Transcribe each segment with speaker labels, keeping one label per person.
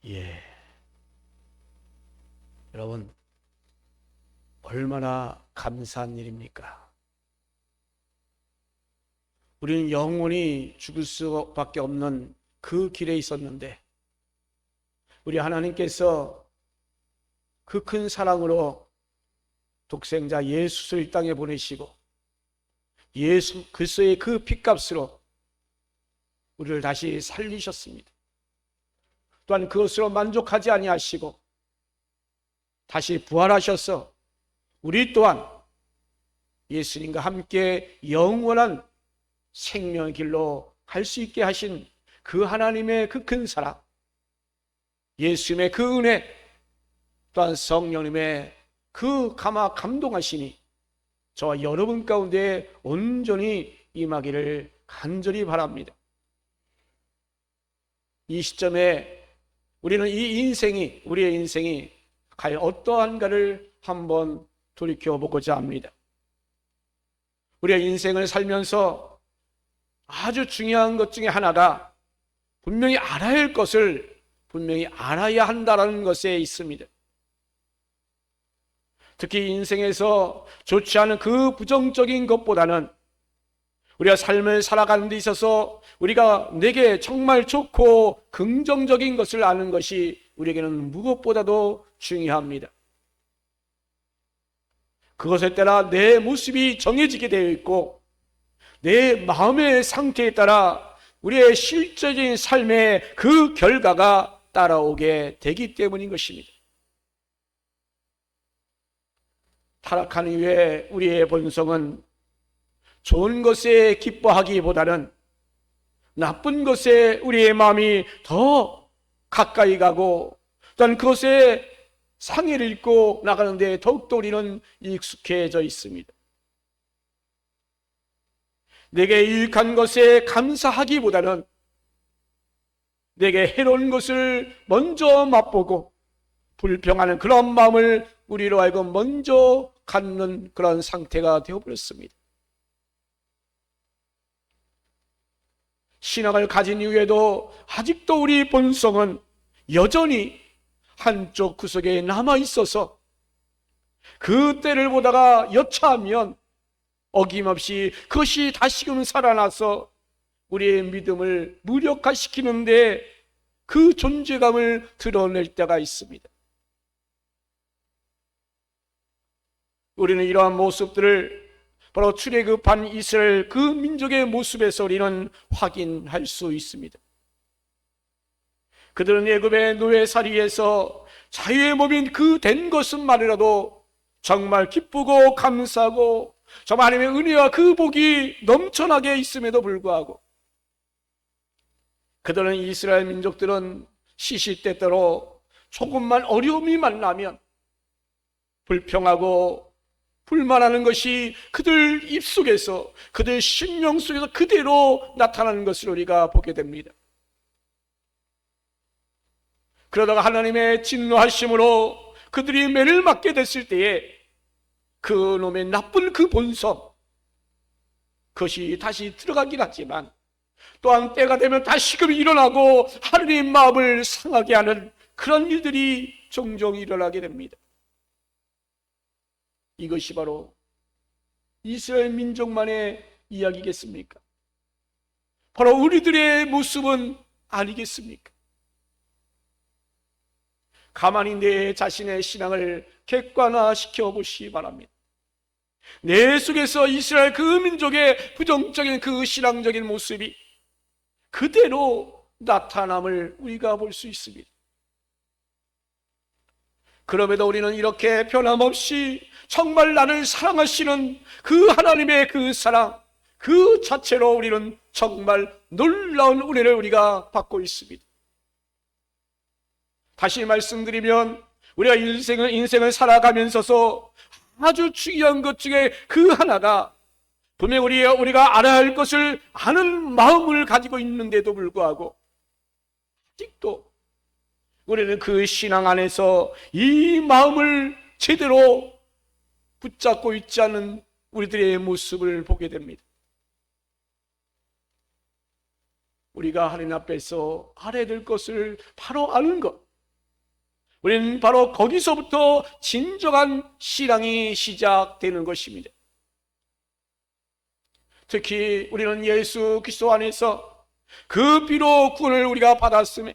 Speaker 1: 예, 여러분, 얼마나 감사한 일입니까? 우리는 영원히 죽을 수밖에 없는 그 길에 있었는데, 우리 하나님께서 그 큰 사랑으로 독생자 예수를 이 땅에 보내시고, 예수 그리스도의 그 핏값으로 우리를 다시 살리셨습니다. 또한 그것으로 만족하지 아니하시고 다시 부활하셔서 우리 또한 예수님과 함께 영원한 생명의 길로 갈 수 있게 하신 그 하나님의 그 큰 사랑, 예수님의 그 은혜, 또한 성령님의 그 감동하심이 저와 여러분 가운데 온전히 임하기를 간절히 바랍니다. 이 시점에 우리는 우리의 인생이 과연 어떠한가를 한번 돌이켜보고자 합니다. 우리의 인생을 살면서 아주 중요한 것 중에 하나가 분명히 알아야 할 것을 분명히 알아야 한다는 것에 있습니다. 특히 인생에서 좋지 않은 그 부정적인 것보다는 우리가 삶을 살아가는 데 있어서 우리가 내게 정말 좋고 긍정적인 것을 아는 것이 우리에게는 무엇보다도 중요합니다. 그것에 따라 내 모습이 정해지게 되어 있고 내 마음의 상태에 따라 우리의 실제적인 삶의 그 결과가 따라오게 되기 때문인 것입니다. 타락한 이후에 우리의 본성은 좋은 것에 기뻐하기보다는 나쁜 것에 우리의 마음이 더 가까이 가고 또한 그것에 상해를 입고 나가는데 더욱더 우리는 익숙해져 있습니다. 내게 유익한 것에 감사하기보다는 내게 해로운 것을 먼저 맛보고 불평하는 그런 마음을 우리로 하여금 먼저 갖는 그런 상태가 되어버렸습니다. 신앙을 가진 이후에도 아직도 우리 본성은 여전히 한쪽 구석에 남아있어서 그 때를 보다가 여차하면 어김없이 그것이 다시금 살아나서 우리의 믿음을 무력화시키는데 그 존재감을 드러낼 때가 있습니다. 우리는 이러한 모습들을 바로 출애굽한 이스라엘 그 민족의 모습에서 우리는 확인할 수 있습니다. 그들은 애굽의 노예살이에서 자유의 몸인 그 된 것은만이라도 정말 기쁘고 감사하고 정말 하나님의 은혜와 그 복이 넘쳐나게 있음에도 불구하고 그들은 이스라엘 민족들은 시시때때로 조금만 어려움이 만나면 불평하고 불만하는 것이 그들 입속에서 그들 심령 속에서 그대로 나타나는 것을 우리가 보게 됩니다. 그러다가 하나님의 진노하심으로 그들이 매를 맞게 됐을 때에 그 놈의 나쁜 그 본성 그것이 다시 들어가긴 하지만 또한 때가 되면 다시금 일어나고 하나님 마음을 상하게 하는 그런 일들이 종종 일어나게 됩니다. 이것이 바로 이스라엘 민족만의 이야기겠습니까? 바로 우리들의 모습은 아니겠습니까? 가만히 내 자신의 신앙을 객관화시켜 보시기 바랍니다. 내 속에서 이스라엘 그 민족의 부정적인 그 신앙적인 모습이 그대로 나타남을 우리가 볼 수 있습니다. 그럼에도 우리는 이렇게 변함없이 정말 나를 사랑하시는 그 하나님의 그 사랑 그 자체로 우리는 정말 놀라운 은혜를 우리가 받고 있습니다. 다시 말씀드리면 우리가 인생을 살아가면서서 아주 중요한 것 중에 그 하나가 분명 우리가 알아야 할 것을 아는 마음을 가지고 있는데도 불구하고 아직도 우리는 그 신앙 안에서 이 마음을 제대로 붙잡고 있지 않은 우리들의 모습을 보게 됩니다. 우리가 하나님 앞에서 알아야 될 것을 바로 아는 것, 우리는 바로 거기서부터 진정한 신앙이 시작되는 것입니다. 특히 우리는 예수 그리스도 안에서 그 피로 구원을 우리가 받았음에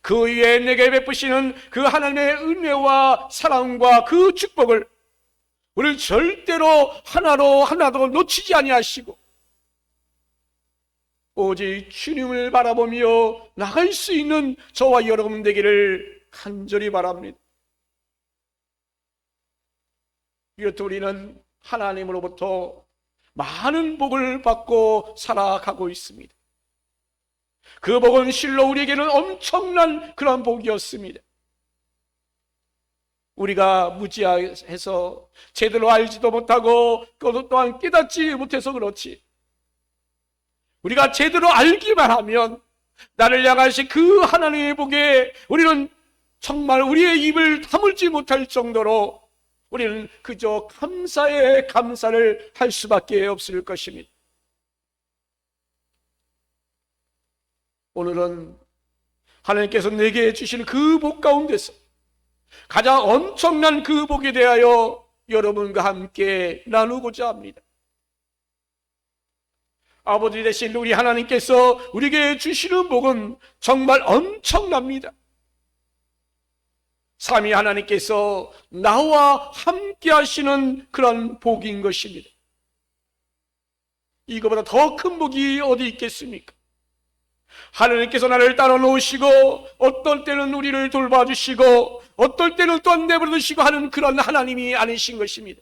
Speaker 1: 그 위에 내게 베푸시는 그 하나님의 은혜와 사랑과 그 축복을 우리를 절대로 하나도 놓치지 아니하시고 오직 주님을 바라보며 나갈 수 있는 저와 여러분 되기를 간절히 바랍니다. 이렇듯 우리는 하나님으로부터 많은 복을 받고 살아가고 있습니다. 그 복은 실로 우리에게는 엄청난 그런 복이었습니다. 우리가 무지해서 제대로 알지도 못하고 그것 또한 깨닫지 못해서 그렇지, 우리가 제대로 알기만 하면 나를 향하신 그 하나님의 복에 우리는 정말 우리의 입을 다물지 못할 정도로 우리는 그저 감사에 감사를 할 수밖에 없을 것입니다. 오늘은 하나님께서 내게 주신 그 복 가운데서 가장 엄청난 그 복에 대하여 여러분과 함께 나누고자 합니다. 아버지 되신 우리 하나님께서 우리에게 주시는 복은 정말 엄청납니다. 삼위 하나님께서 나와 함께 하시는 그런 복인 것입니다. 이거보다 더 큰 복이 어디 있겠습니까? 하나님께서 나를 따라 놓으시고 어떨 때는 우리를 돌봐주시고 어떨 때는 또 내버려 두시고 하는 그런 하나님이 아니신 것입니다.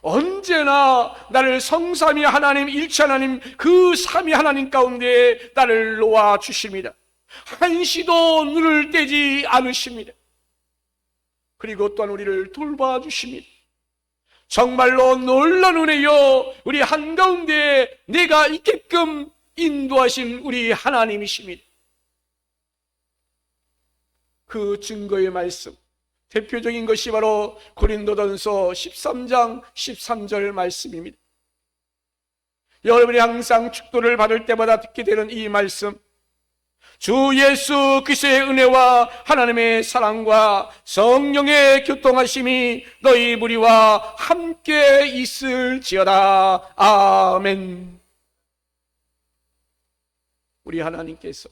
Speaker 1: 언제나 나를 성삼위 하나님, 일체 하나님, 그 삼위 하나님 가운데 나를 놓아 주십니다. 한시도 눈을 떼지 않으십니다. 그리고 또한 우리를 돌봐주십니다. 정말로 놀라운 은혜요, 우리 한가운데 내가 있게끔 인도하신 우리 하나님이십니다. 그 증거의 말씀, 대표적인 것이 바로 고린도전서 13장 13절 말씀입니다. 여러분이 항상 축도를 받을 때마다 듣게 되는 이 말씀, 주 예수 그리스도의 은혜와 하나님의 사랑과 성령의 교통하심이 너희 무리와 함께 있을지어다. 아멘. 우리 하나님께서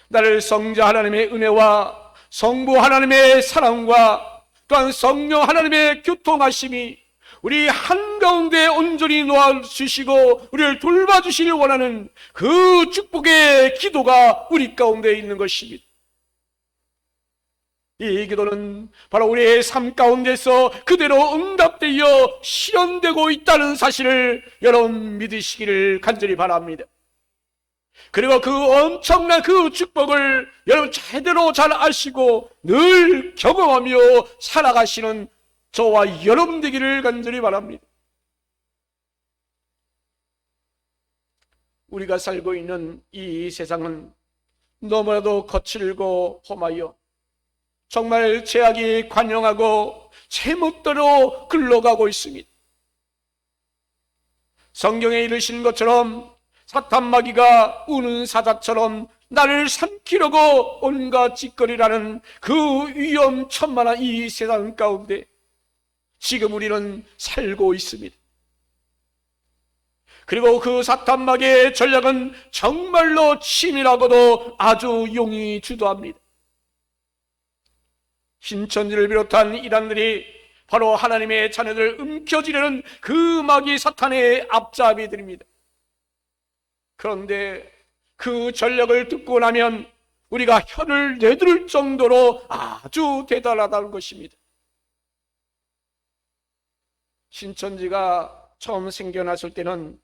Speaker 1: 나를 성자 하나님의 은혜와 성부 하나님의 사랑과 또한 성령 하나님의 교통하심이 우리 한가운데 온전히 놓아주시고 우리를 돌봐주시길 원하는 그 축복의 기도가 우리 가운데 있는 것입니다. 이 기도는 바로 우리의 삶 가운데서 그대로 응답되어 실현되고 있다는 사실을 여러분 믿으시기를 간절히 바랍니다. 그리고 그 엄청난 그 축복을 여러분 제대로 잘 아시고 늘 경험하며 살아가시는 저와 여러분 되기를 간절히 바랍니다. 우리가 살고 있는 이 세상은 너무나도 거칠고 험하여 정말 죄악이 관영하고 제멋대로 흘러가고 있습니다. 성경에 이르신 것처럼 사탄 마귀가 우는 사자처럼 나를 삼키려고 온갖 짓거리라는 그 위험천만한 이 세상 가운데 지금 우리는 살고 있습니다. 그리고 그 사탄 마귀의 전략은 정말로 치밀하고도 아주 용이 주도합니다. 신천지를 비롯한 이단들이 바로 하나님의 자녀들을 움켜쥐려는 그 마귀 사탄의 앞잡이들입니다. 그런데 그 전략을 듣고 나면 우리가 혀를 내두를 정도로 아주 대단하다는 것입니다. 신천지가 처음 생겨났을 때는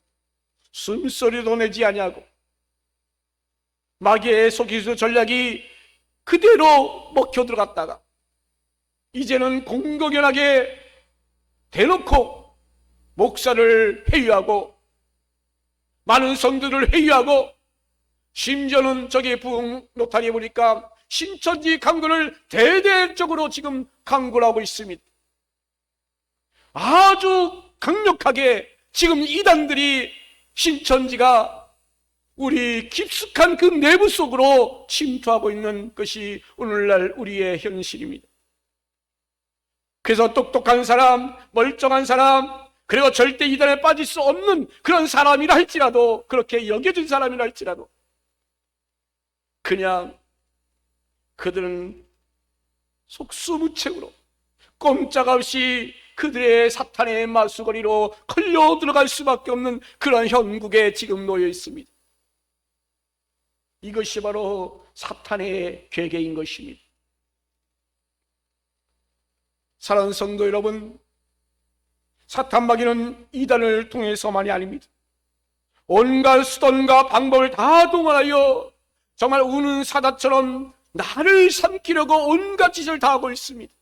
Speaker 1: 숨소리도 내지 아니하고 마귀의 속이수 전략이 그대로 먹혀 들어갔다가 이제는 공공연하게 대놓고 목사를 회유하고 많은 성도들을 회유하고 심지어는 저기 부흥 노타리에 보니까 신천지 강도를 대대적으로 지금 강구를 하고 있습니다. 아주 강력하게 지금 이단들이 신천지가 우리 깊숙한 그 내부 속으로 침투하고 있는 것이 오늘날 우리의 현실입니다. 그래서 똑똑한 사람, 멀쩡한 사람, 그리고 절대 이단에 빠질 수 없는 그런 사람이라 할지라도, 그렇게 여겨진 사람이라 할지라도 그냥 그들은 속수무책으로 꼼짝없이 그들의 사탄의 마수거리로 걸려 들어갈 수밖에 없는 그런 현국에 지금 놓여 있습니다. 이것이 바로 사탄의 괴계인 것입니다. 사랑하는 성도 여러분, 사탄마귀는 이단을 통해서만이 아닙니다. 온갖 수단과 방법을 다 동원하여 정말 우는 사자처럼 나를 삼키려고 온갖 짓을 다 하고 있습니다.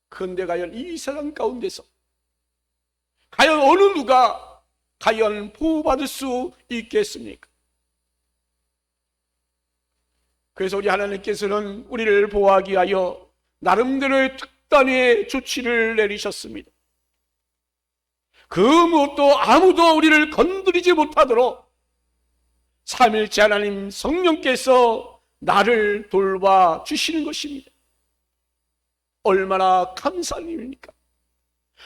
Speaker 1: 그런데 과연 이 세상 가운데서 과연 어느 누가 과연 보호받을 수 있겠습니까? 그래서 우리 하나님께서는 우리를 보호하기 위하여 나름대로의 특단의 조치를 내리셨습니다. 그 무엇도 아무도 우리를 건드리지 못하도록 삼일째 하나님 성령께서 나를 돌봐 주시는 것입니다. 얼마나 감사한 일입니까?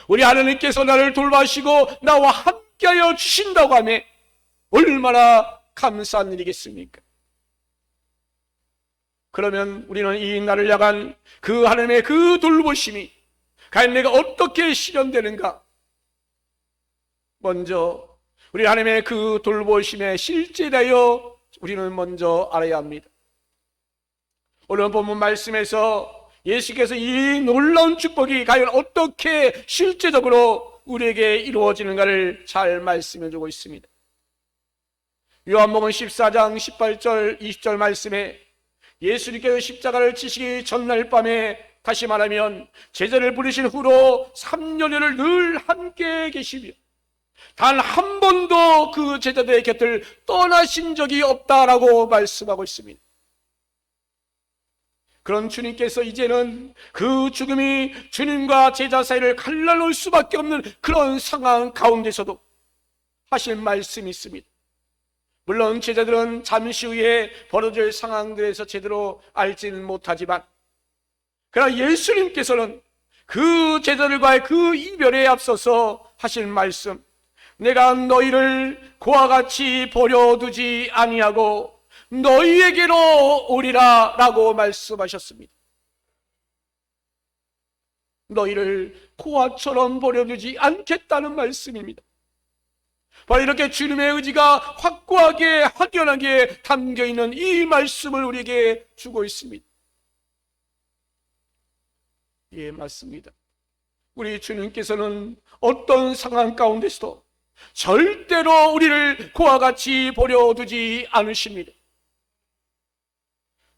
Speaker 1: 우리 하나님께서 나를 돌봐주시고 나와 함께하여 주신다고 하면 얼마나 감사한 일이겠습니까? 그러면 우리는 이 나를 향한 그 하나님의 그 돌보심이 과연 내가 어떻게 실현되는가? 먼저 우리 하나님의 그 돌보심의 실제에 대하여 우리는 먼저 알아야 합니다. 오늘 본문 말씀에서 예수께서 이 놀라운 축복이 과연 어떻게 실제적으로 우리에게 이루어지는가를 잘 말씀해 주고 있습니다. 요한복음 14장 18절 20절 말씀에 예수님께서 십자가를 지시기 전날 밤에, 다시 말하면 제자를 부르신 후로 3년여를 늘 함께 계시며 단 한 번도 그 제자들의 곁을 떠나신 적이 없다라고 말씀하고 있습니다. 그런 주님께서 이제는 그 죽음이 주님과 제자 사이를 갈라놓을 수밖에 없는 그런 상황 가운데서도 하신 말씀이 있습니다. 물론 제자들은 잠시 후에 벌어질 상황들에서 제대로 알지는 못하지만, 그러나 예수님께서는 그 제자들과의 그 이별에 앞서서 하신 말씀, 내가 너희를 고와 같이 버려두지 아니하고 너희에게로 오리라 라고 말씀하셨습니다. 너희를 고아처럼 버려두지 않겠다는 말씀입니다. 바로 이렇게 주님의 의지가 확고하게 확연하게 담겨있는 이 말씀을 우리에게 주고 있습니다. 예, 맞습니다. 우리 주님께서는 어떤 상황 가운데서도 절대로 우리를 고와 같이 버려두지 않으십니다.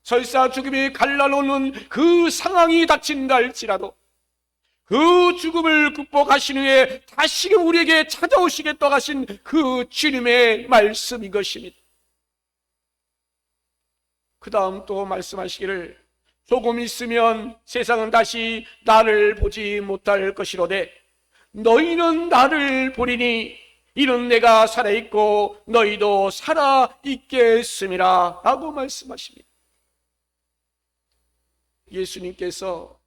Speaker 1: 설사 죽음이 갈라놓는 그 상황이 닥친다 할지라도 그 죽음을 극복하신 후에 다시금 우리에게 찾아오시겠다고 하신 그 주님의 말씀인 것입니다. 그 다음 또 말씀하시기를 조금 있으면 세상은 다시 나를 보지 못할 것이로되 너희는 나를 보리니 이는 내가 살아있고 너희도 살아있겠음이라 라고 말씀하십니다. 예수님께서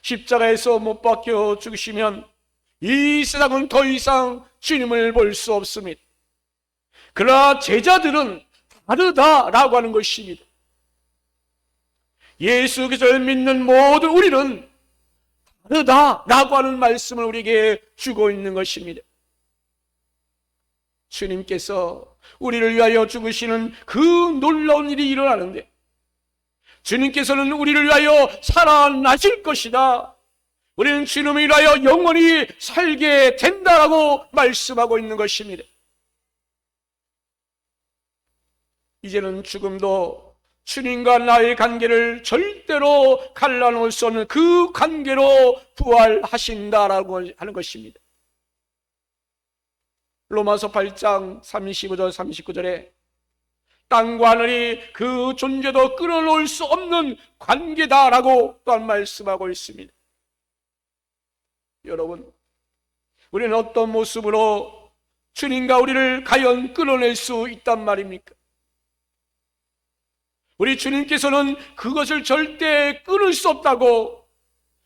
Speaker 1: 십자가에서 못 박혀 죽으시면 이 세상은 더 이상 주님을 볼 수 없습니다. 그러나 제자들은 다르다라고 하는 것입니다. 예수 그리스도를 믿는 모든 우리는 다르다라고 하는 말씀을 우리에게 주고 있는 것입니다. 주님께서 우리를 위하여 죽으시는 그 놀라운 일이 일어나는데 주님께서는 우리를 위하여 살아나실 것이다. 우리는 주님을 위하여 영원히 살게 된다라고 말씀하고 있는 것입니다. 이제는 죽음도 주님과 나의 관계를 절대로 갈라놓을 수 없는 그 관계로 부활하신다라고 하는 것입니다. 로마서 8장 35절 39절에 땅과 하늘이 그 존재도 끊어놓을 수 없는 관계다라고 또한 말씀하고 있습니다. 여러분, 우리는 어떤 모습으로 주님과 우리를 과연 끌어낼 수 있단 말입니까? 우리 주님께서는 그것을 절대 끊을 수 없다고,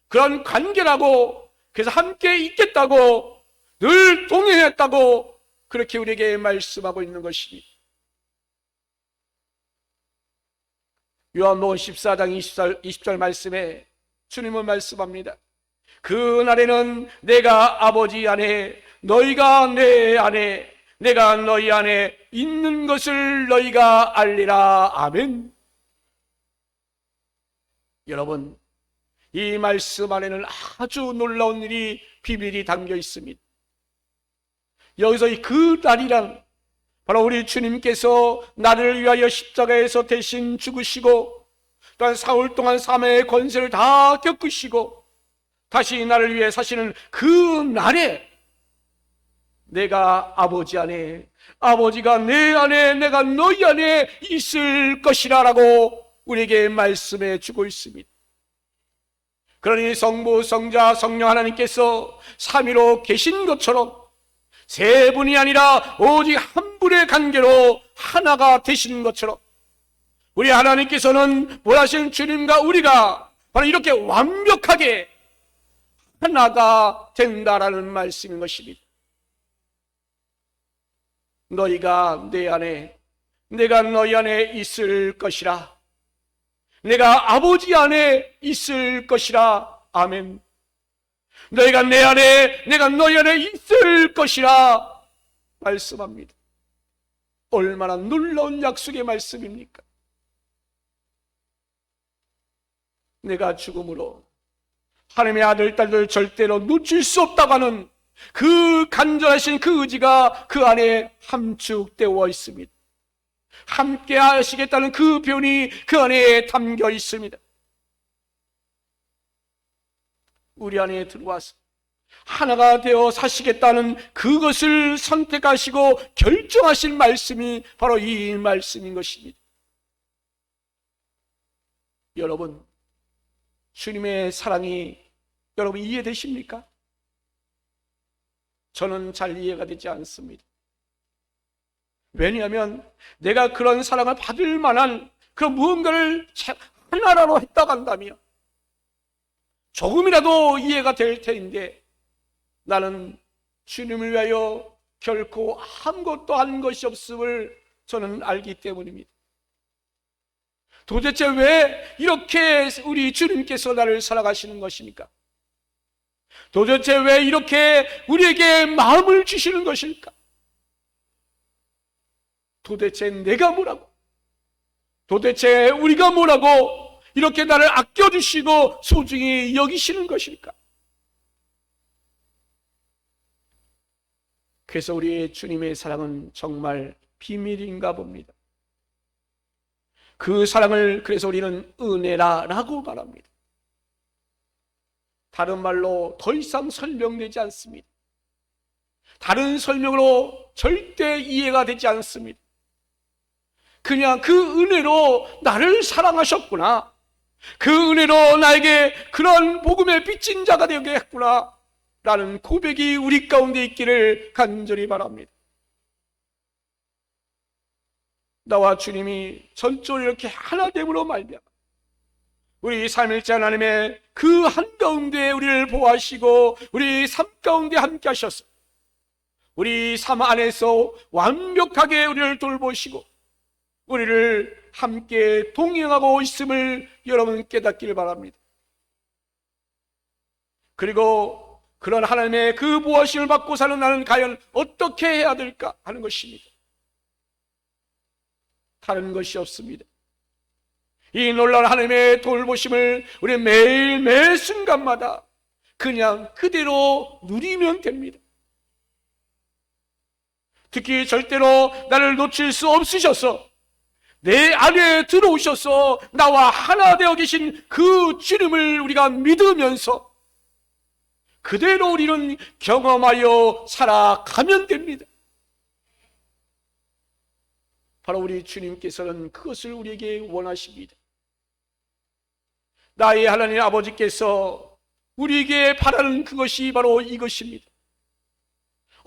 Speaker 1: 그런 관계라고, 그래서 함께 있겠다고, 늘 동행했다고 그렇게 우리에게 말씀하고 있는 것입니다. 요한복음 14장 20절 말씀에 주님은 말씀합니다. 그날에는 내가 아버지 안에, 너희가 내 안에, 내가 너희 안에 있는 것을 너희가 알리라. 아멘. 여러분, 이 말씀 안에는 아주 놀라운 일이, 비밀이 담겨 있습니다. 여기서 그 날이란 바로 우리 주님께서 나를 위하여 십자가에서 대신 죽으시고, 또한 사흘 동안 사망의 권세를 다 겪으시고 다시 나를 위해 사시는 그 날에 내가 아버지 안에, 아버지가 내 안에, 내가 너희 안에 있을 것이라 라고 우리에게 말씀해 주고 있습니다. 그러니 성부, 성자, 성령 하나님께서 삼위로 계신 것처럼 세 분이 아니라 오직 한 분의 관계로 하나가 되시는 것처럼 우리 하나님께서는 보라신 주님과 우리가 바로 이렇게 완벽하게 하나가 된다라는 말씀인 것입니다. 너희가 내 안에, 내가 너희 안에 있을 것이라. 내가 아버지 안에 있을 것이라. 아멘. 너희가 내 안에, 내가 너희 안에 있을 것이라 말씀합니다. 얼마나 놀라운 약속의 말씀입니까? 내가 죽음으로 하나님의 아들, 딸들 절대로 놓칠 수 없다고 하는 그 간절하신 그 의지가 그 안에 함축되어 있습니다. 함께 하시겠다는 그 표현이 그 안에 담겨 있습니다. 우리 안에 들어와서 하나가 되어 사시겠다는 그것을 선택하시고 결정하신 말씀이 바로 이 말씀인 것입니다. 여러분, 주님의 사랑이 여러분 이해되십니까? 저는 잘 이해가 되지 않습니다. 왜냐하면 내가 그런 사랑을 받을 만한 그런 무언가를 하나라도 했다고 한다면 조금이라도 이해가 될 테인데 나는 주님을 위하여 결코 아무것도 한 것이 없음을 저는 알기 때문입니다. 도대체 왜 이렇게 우리 주님께서 나를 사랑하시는 것입니까? 도대체 왜 이렇게 우리에게 마음을 주시는 것일까? 도대체 내가 뭐라고? 도대체 우리가 뭐라고 이렇게 나를 아껴주시고 소중히 여기시는 것일까? 그래서 우리 주님의 사랑은 정말 비밀인가 봅니다. 그 사랑을 그래서 우리는 은혜라고 말합니다. 다른 말로 더 이상 설명되지 않습니다. 다른 설명으로 절대 이해가 되지 않습니다. 그냥 그 은혜로 나를 사랑하셨구나, 그 은혜로 나에게 그런 복음의 빚진 자가 되게 했구나 라는 고백이 우리 가운데 있기를 간절히 바랍니다. 나와 주님이 전적으로 이렇게 하나됨으로 말미암아 우리 삼일째 하나님의 그 한가운데 우리를 보호하시고 우리 삶 가운데 함께 하셔서 우리 삶 안에서 완벽하게 우리를 돌보시고 우리를 함께 동행하고 있음을 여러분 깨닫기를 바랍니다. 그리고 그런 하나님의 그 보호하심을 받고 사는 나는 과연 어떻게 해야 될까 하는 것입니다. 다른 것이 없습니다. 이 놀라운 하나님의 돌보심을 우리 매일 순간마다 그냥 그대로 누리면 됩니다. 특히 절대로 나를 놓칠 수 없으셔서 내 안에 들어오셔서 나와 하나 되어 계신 그 주님을 우리가 믿으면서 그대로 우리는 경험하여 살아가면 됩니다. 바로 우리 주님께서는 그것을 우리에게 원하십니다. 나의 하나님 아버지께서 우리에게 바라는 그것이 바로 이것입니다.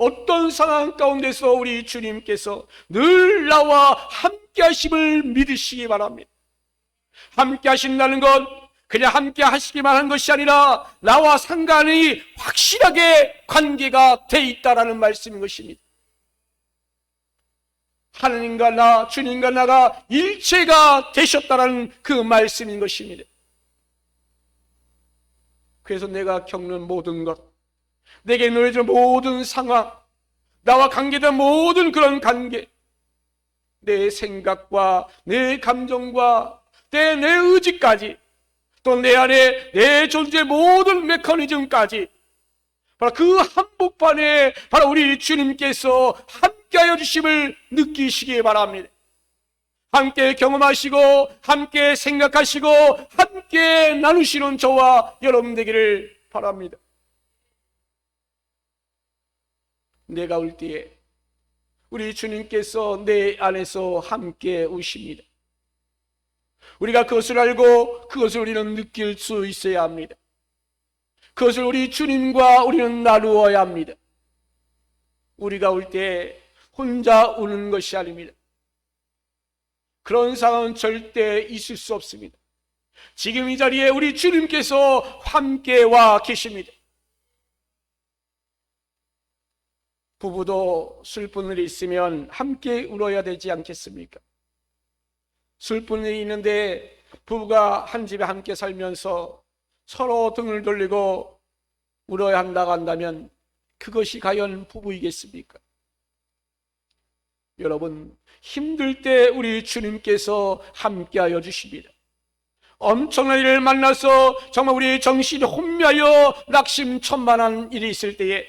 Speaker 1: 어떤 상황 가운데서 우리 주님께서 늘 나와 함께 하심을 믿으시기 바랍니다. 함께 하신다는 것, 그냥 함께 하시기만 한 것이 아니라 나와 상관이 확실하게 관계가 돼 있다라는 말씀인 것입니다. 하느님과 나, 주님과 나가 일체가 되셨다라는 그 말씀인 것입니다. 그래서 내가 겪는 모든 것, 내게 놓여진 모든 상황, 나와 관계된 모든 그런 관계, 내 생각과 내 감정과 내 의지까지, 또 내 안에 내 존재의 모든 메커니즘까지 바로 그 한복판에 바로 우리 주님께서 함께하여 주심을 느끼시기 바랍니다. 함께 경험하시고 함께 생각하시고 함께 나누시는 저와 여러분 되기를 바랍니다. 내가 올 때에 우리 주님께서 내 안에서 함께 오십니다. 우리가 그것을 알고 그것을 우리는 느낄 수 있어야 합니다. 그것을 우리 주님과 우리는 나누어야 합니다. 우리가 올 때 혼자 오는 것이 아닙니다. 그런 상황은 절대 있을 수 없습니다. 지금 이 자리에 우리 주님께서 함께 와 계십니다. 부부도 슬픈 일이 있으면 함께 울어야 되지 않겠습니까? 슬픈 일이 있는데 부부가 한 집에 함께 살면서 서로 등을 돌리고 울어야 한다고 한다면 그것이 과연 부부이겠습니까? 여러분, 힘들 때 우리 주님께서 함께하여 주십니다. 엄청난 일을 만나서 정말 우리 정신이 혼미하여 낙심천만한 일이 있을 때에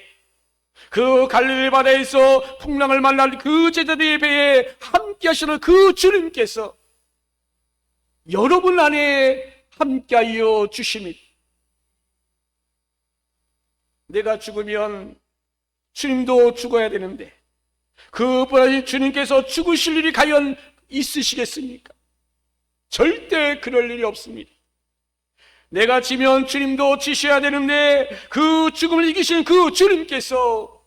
Speaker 1: 그 갈릴리 바다에서 풍랑을 만날 그 제자들의 배에 함께 하시는 그 주님께서 여러분 안에 함께하여 주십니다. 내가 죽으면 주님도 죽어야 되는데 그분이 주님께서 죽으실 일이 과연 있으시겠습니까? 절대 그럴 일이 없습니다. 내가 지면 주님도 지셔야 되는데 그 죽음을 이기신 그 주님께서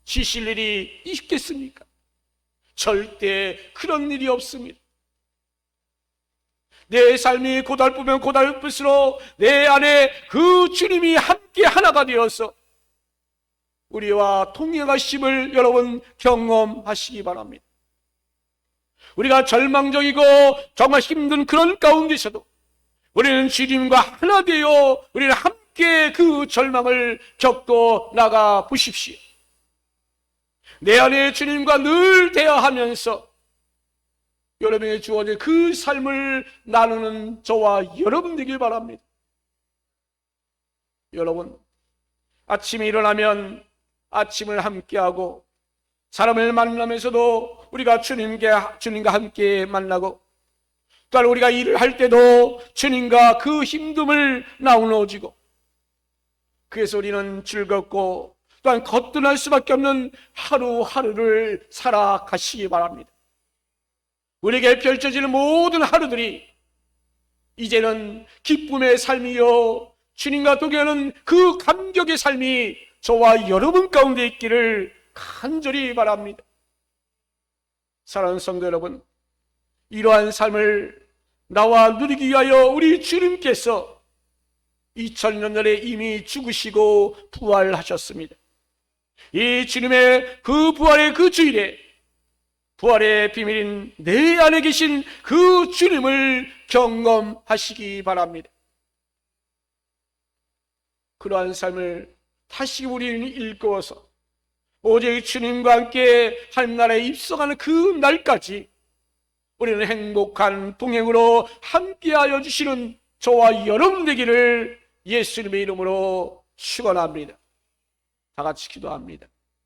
Speaker 1: 지실 일이 있겠습니까? 절대 그런 일이 없습니다. 내 삶이 고달프면 고달플수록 내 안에 그 주님이 함께 하나가 되어서 우리와 동행하심을 여러분 경험하시기 바랍니다. 우리가 절망적이고 정말 힘든 그런 가운데서도 우리는 주님과 하나 되어 우리는 함께 그 절망을 겪고 나가 보십시오. 내 안에 주님과 늘 대화하면서 여러분에게 주어진 그 삶을 나누는 저와 여러분 되길 바랍니다. 여러분, 아침에 일어나면 아침을 함께하고 사람을 만나면서도 우리가 주님과 함께 만나고 또한 우리가 일을 할 때도 주님과 그 힘듦을 나누어지고 그래서 우리는 즐겁고 또한 거뜬할 수밖에 없는 하루하루를 살아가시기 바랍니다. 우리에게 펼쳐지는 모든 하루들이 이제는 기쁨의 삶이요 주님과 동행하는 그 감격의 삶이 저와 여러분 가운데 있기를 간절히 바랍니다. 사랑하는 성도 여러분, 이러한 삶을 나와 누리기 위하여 우리 주님께서 2000년 전에 이미 죽으시고 부활하셨습니다. 이 주님의 그 부활의 그 주일에 부활의 비밀인 내 안에 계신 그 주님을 경험하시기 바랍니다. 그러한 삶을 다시 우리는 일구어서 오직 주님과 함께 하늘나라에 입성하는 그 날까지 우리는 행복한 동행으로 함께하여 주시는 저와 여러분 되기를 예수님의 이름으로 축원합니다. 다 같이 기도합니다.